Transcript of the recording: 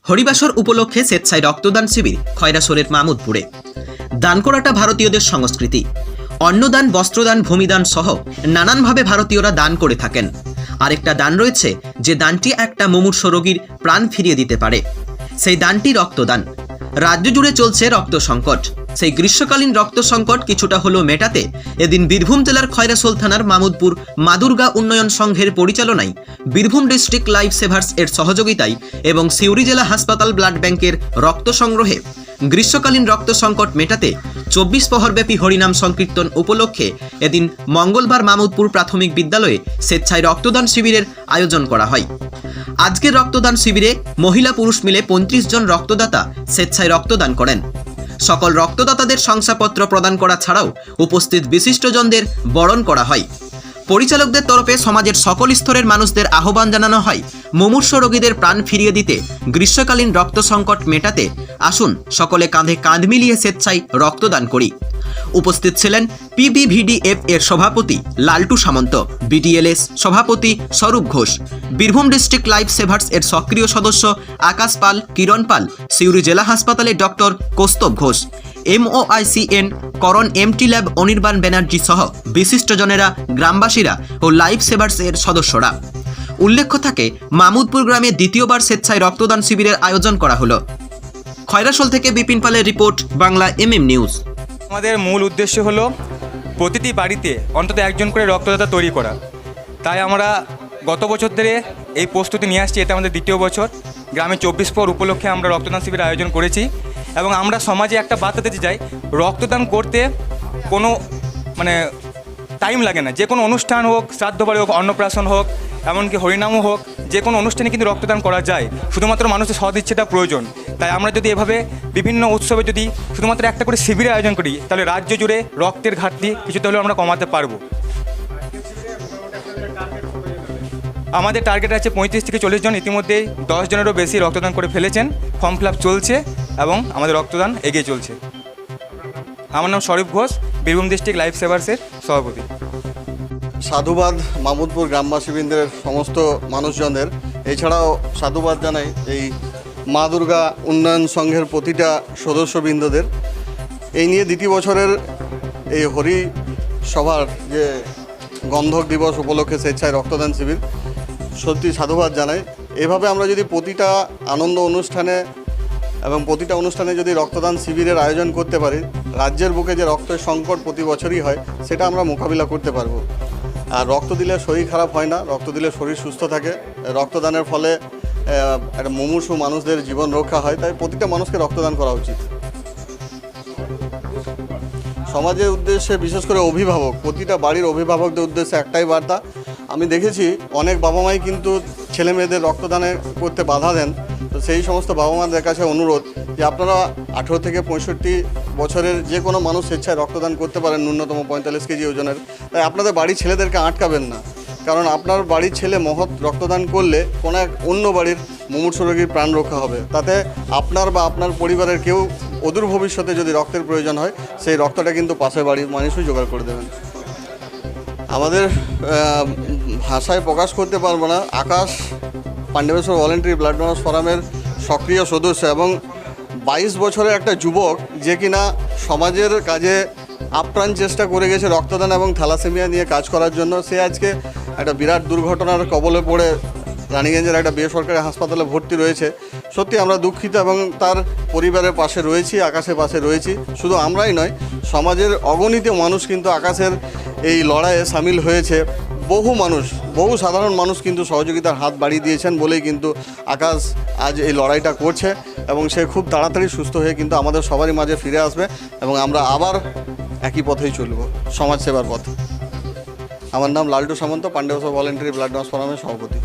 হরিবাসর উপলক্ষে স্বেচ্ছায় রক্তদান শিবির খয়রাসোলের মামুদপুরে। দান করাটা ভারতীয়দের সংস্কৃতি। অন্নদান, বস্ত্রদান, ভূমিদান সহ নানানভাবে ভারতীয়রা দান করে থাকেন। আরেকটা দান রয়েছে যে দানটি একটা মুমূর্ষু রোগীর প্রাণ ফিরিয়ে দিতে পারে। সেই দানটি রক্তদান। রাজ্য জুড়ে চলছে রক্ত সংকট। সেই গ্রীষ্মকালীন রক্ত সংকট কিছুটা হলেও মেটাতে এদিন বীরভূম জেলার খয়রাসোল থানার মামুদপুর মা দুর্গা উন্নয়ন সংঘের পরিচালনায়, বীরভূম ডিস্ট্রিক্ট লাইফ সেভার্স এর সহযোগিতায় এবং সিউড়ি জেলা হাসপাতাল ব্লাড ব্যাংকের রক্ত সংগ্রহে গ্রীষ্মকালীন রক্ত সংকট মেটাতে 24 প্রহরব্যাপী হরিনাম সংকীর্তন উপলক্ষে এদিন মঙ্গলবার মামুদপুর প্রাথমিক বিদ্যালয়ে স্বেচ্ছায় রক্তদান শিবিরের আয়োজন করা হয়। আজকের রক্তদান শিবিরে মহিলা পুরুষ মিলে 35 জন রক্তদাতা স্বেচ্ছায় রক্তদান করেন। সকল রক্তদাতাদের শংসাপত্র প্রদান করা ছাড়াও উপস্থিত বিশিষ্টজনদের বরণ করা হয়। পরিচালকদের তরফে সমাজের সকল স্তরের মানুষদের আহ্বান জানানো হয়, মুমূর্ষু রোগীদের প্রাণ ফিরিয়ে দিতে, গ্রীষ্মকালীন রক্ত সংকট মেটাতে আসুন সকলে কাঁধে কাঁধ মিলিয়ে স্বেচ্ছায় রক্তদান করি। উপস্থিত ছিলেন পিবিভিডিএফ এর সভাপতি লালটু সামন্ত, বিডিএলএস সভাপতি স্বরূপ ঘোষ, বীরভূম ডিস্ট্রিক্ট লাইফ সেভার্স এর সক্রিয় সদস্য আকাশ পাল, কিরণ পাল, সিউড়ি জেলা হাসপাতালের ডক্টর কৌস্তব ঘোষ, MOICN করণ MT ল্যাব অনির্বাণ ব্যানার্জি সহ বিশিষ্টজনেরা, গ্রামবাসীরা ও লাইফ সেভার্স এর সদস্যরা। উল্লেখ্য থাকে, মামুদপুর গ্রামে দ্বিতীয়বার স্বেচ্ছায় রক্তদান শিবিরের আয়োজন করা হলো। খয়রাসোল থেকে বিপিন পালের রিপোর্ট, বাংলা MM নিউজ। আমাদের মূল উদ্দেশ্য হলো প্রতিটি বাড়িতে অন্তত একজন করে রক্তদাতা তৈরি করা। তাই আমরা গত বছর ধরে এই প্রস্তুতি নিয়ে আসছি। এটা আমাদের দ্বিতীয় বছর। গ্রামে 24 প্রহর উপলক্ষে আমরা রক্তদান শিবির আয়োজন করেছি এবং আমরা সমাজে একটা বার্তা দিতে চাই, রক্তদান করতে কোনো টাইম লাগে না। যে কোনো অনুষ্ঠান হোক, শ্রাদ্ধ বাড়ি হোক, অন্নপ্রাশন হোক, এমনকি হরিনামও হোক, যে কোনো অনুষ্ঠানে কিন্তু রক্তদান করা যায়। শুধুমাত্র মানুষের সৎ ইচ্ছেটা প্রয়োজন। তাই আমরা যদি এভাবে বিভিন্ন উৎসবে যদি শুধুমাত্র একটা করে শিবিরের আয়োজন করি, তাহলে রাজ্য জুড়ে রক্তের ঘাটতি কিছুটা হলেও আমরা কমাতে পারবো। আমাদের টার্গেট আছে 35 থেকে 40 জন। ইতিমধ্যেই 10 জনেরও বেশি রক্তদান করে ফেলেছেন। ফর্ম ফিল আপ চলছে এবং আমাদের রক্তদান এগিয়ে চলছে। আমার নাম স্বরূপ ঘোষ, বীরভূম ডিস্ট্রিক্ট লাইফ সেভার্সের সভাপতি। সাধুবাদ মামুদপুর গ্রামবাসীবৃন্দের সমস্ত মানুষজনদের। এছাড়াও সাধুবাদ জানাই এই মা দুর্গা উন্নয়ন সংঘের প্রতিটা সদস্যবৃন্দদের। এই নিয়ে দ্বিতীয় বছরের এই হরি সভার যে গন্ধক দিবস উপলক্ষে স্বেচ্ছায় রক্তদান শিবির, সত্যি সাধুবাদ জানাই। এভাবে আমরা যদি প্রতিটা আনন্দ অনুষ্ঠানে এবং প্রতিটা অনুষ্ঠানে যদি রক্তদান শিবিরের আয়োজন করতে পারি, রাজ্যের বুকে যে রক্তের সংকট প্রতি বছরই হয় সেটা আমরা মোকাবিলা করতে পারবো। আর রক্ত দিলে শরীর খারাপ হয় না, রক্ত দিলে শরীর সুস্থ থাকে। রক্তদানের ফলে একটা মুমূর্ষু মানুষদের জীবন রক্ষা হয়। তাই প্রতিটা মানুষকে রক্তদান করা উচিত। সমাজের উদ্দেশ্যে, বিশেষ করে অভিভাবক, প্রতিটা বাড়ির অভিভাবকদের উদ্দেশ্যে একটাই বার্তা। আমি দেখেছি অনেক বাবা মাই কিন্তু ছেলে মেয়েদের রক্তদানে করতে বাধা দেন। তো সেই সমস্ত বাবা মাদের কাছে অনুরোধ যে আপনারা 18 থেকে 65 বছরের যে কোনো মানুষ স্বেচ্ছায় রক্তদান করতে পারেন, ন্যূনতম 45 কেজি ওজনের। তাই আপনাদের বাড়ির ছেলেদেরকে আটকাবেন না, কারণ আপনার বাড়ির ছেলে মহৎ রক্তদান করলে কোনো এক অন্য বাড়ির মুমূর্ষু রোগীর প্রাণ রক্ষা হবে। তাতে আপনার বা আপনার পরিবারের কেউ অদূর ভবিষ্যতে যদি রক্তের প্রয়োজন হয়, সেই রক্তটা কিন্তু পাশের বাড়ির মানুষই জোগাড় করে দেবেন। আমাদের ভাষায় প্রকাশ করতে পারবো না, আকাশ পাণ্ডবেশ্বর ভলেন্টারি ব্লাড ডোনার্স ফোরামের সক্রিয় সদস্য এবং 22 বছরের একটা যুবক, যে কিনা সমাজের কাজে আপ্রাণ চেষ্টা করে গেছে রক্তদান এবং থ্যালাসেমিয়া নিয়ে কাজ করার জন্য। সে আজকে একটা বিরাট দুর্ঘটনার কবলে পড়ে রানীগঞ্জের একটা বেসরকারি হাসপাতালে ভর্তি রয়েছে। সত্যি আমরা দুঃখিত এবং তার পরিবারের পাশে রয়েছি, আকাশের পাশে রয়েছি। শুধু আমরাই নয়, সমাজের অগণিত মানুষ কিন্তু আকাশের এই লড়াইয়ে সামিল হয়েছে। বহু মানুষ, বহু সাধারণ মানুষ কিন্তু সহযোগিতার হাত বাড়িয়ে দিয়েছেন বলেই কিন্তু আকাশ আজ এই লড়াইটা করছে এবং সে খুব তাড়াতাড়ি সুস্থ হয়ে কিন্তু আমাদের সবারই মাঝে ফিরে আসবে এবং আমরা আবার একই পথেই চলব, সমাজসেবার পথ। আমার নাম লালটু সামন্ত, পাণ্ডবেশ্বর ভলেন্টারি ব্লাড ডোনার্স ফোরামের সভাপতি।